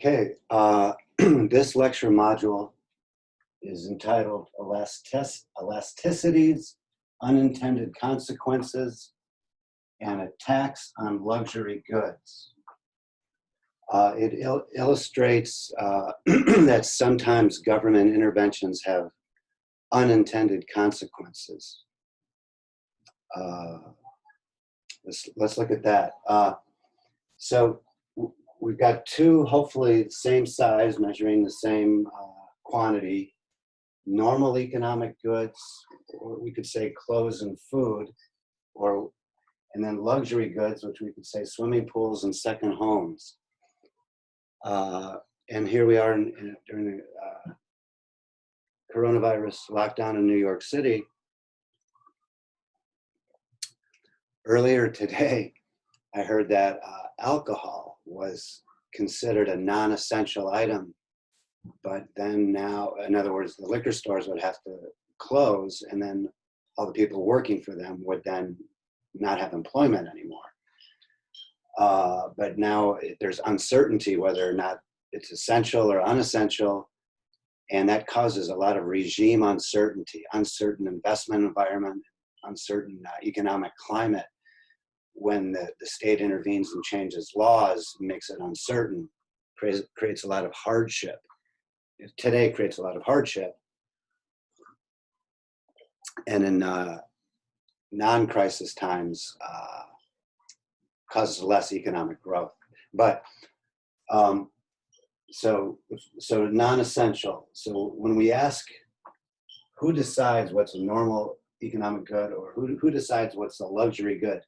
Okay, this lecture module is entitled Elasticities, Unintended Consequences, and a Tax on Luxury Goods. It illustrates that sometimes government interventions have unintended consequences. Let's look at that. So we've got two, hopefully same size, measuring the same quantity, normal economic goods, or we could say clothes and food, and then luxury goods, which we could say swimming pools and second homes. And here we are during the coronavirus lockdown in New York City. Earlier today, I heard that alcohol was considered a non-essential item, but then now, in other words, the liquor stores would have to close, and then all the people working for them would then not have employment anymore. But now there's uncertainty whether or not it's essential or unessential, and that causes a lot of regime uncertainty, uncertain investment environment, uncertain economic climate. When the state intervenes and changes laws, makes it uncertain, creates a lot of hardship. Today creates a lot of hardship. And in non-crisis times, causes less economic growth. But so non-essential. So when we ask who decides what's a normal economic good, or who decides what's a luxury good,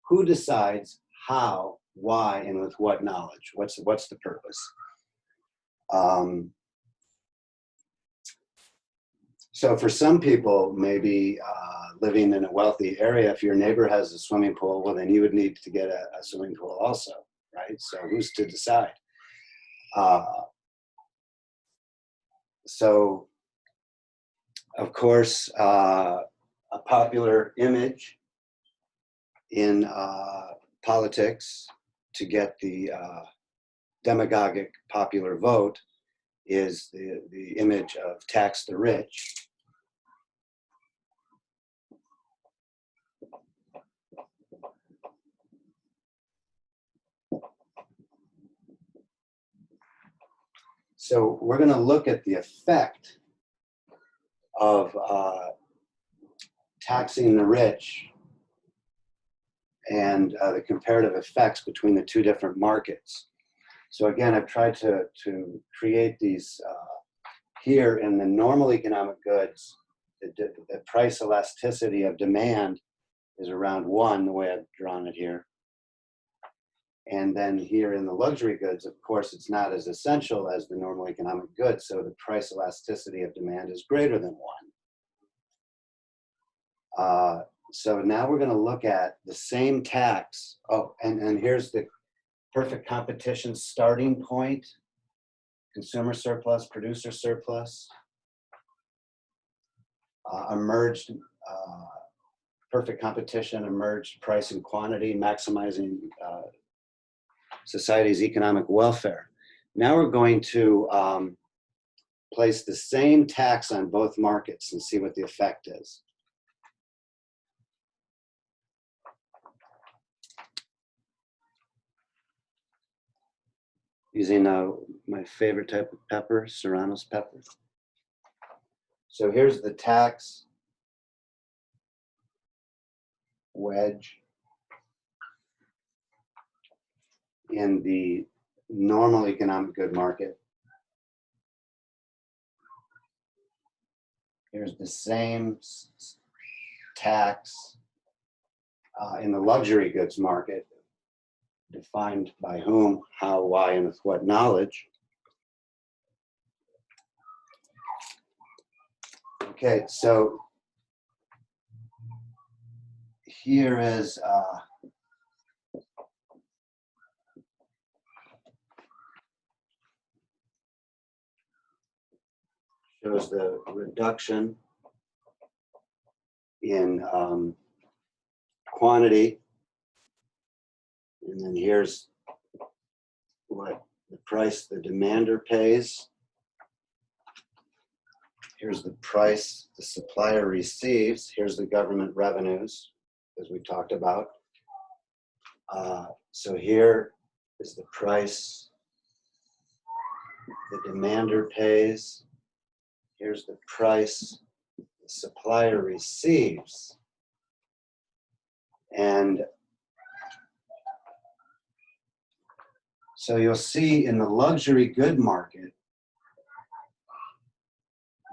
who decides how, why, and with what knowledge? What's the purpose? So for some people, maybe living in a wealthy area, if your neighbor has a swimming pool, well, then you would need to get a swimming pool also, right? So who's to decide? So, of course, a popular image in politics to get the demagogic popular vote is the image of tax the rich. So we're going to look at the effect of taxing the rich and the comparative effects between the two different markets. So again, I've tried to create these here in the normal economic goods. The price elasticity of demand is around 1, the way I've drawn it here. And then here in the luxury goods, of course, it's not as essential as the normal economic goods, so the price elasticity of demand is greater than 1. So now we're going to look at the same tax. Oh, and here's the perfect competition starting point: consumer surplus, producer surplus, emerged perfect competition, emerged price and quantity, maximizing society's economic welfare. Now we're going to place the same tax on both markets and see what the effect is. Using my favorite type of pepper, Serrano's pepper. So here's the tax wedge in the normal economic good market. Here's the same tax in the luxury goods market, defined by whom, how, why, and with what knowledge. Okay, so here is shows the reduction in quantity, and then here's what the price the demander pays. Here's the price the supplier receives. Here's the government revenues, as we talked about. So here is the price the demander pays. Here's the price the supplier receives. And so you'll see in the luxury good market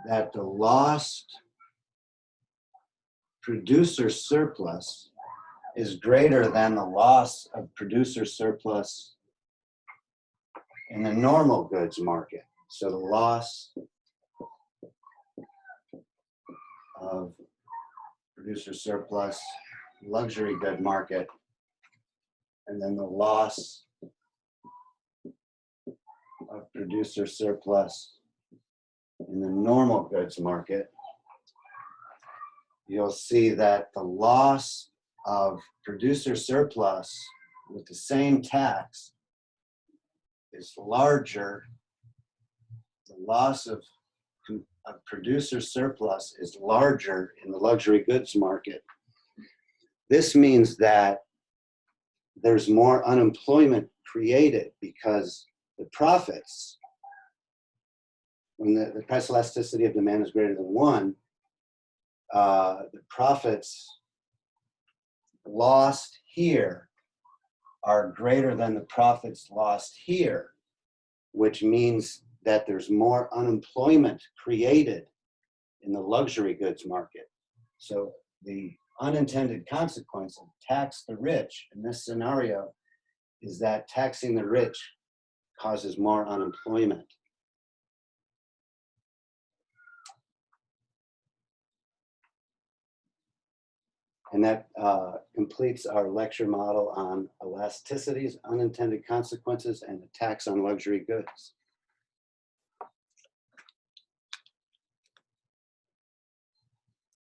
that the lost producer surplus is greater than the loss of producer surplus in the normal goods market. So the loss of producer surplus, luxury good market, and then the loss of producer surplus in the normal goods market. You'll see that the loss of producer surplus with the same tax is larger. The loss of producer surplus is larger in the luxury goods market. This means that there's more unemployment created because the profits, when the price elasticity of demand is greater than 1, the profits lost here are greater than the profits lost here, which means that there's more unemployment created in the luxury goods market. So the unintended consequence of tax the rich in this scenario is that taxing the rich causes more unemployment. And that completes our lecture model on elasticities, unintended consequences, and the tax on luxury goods.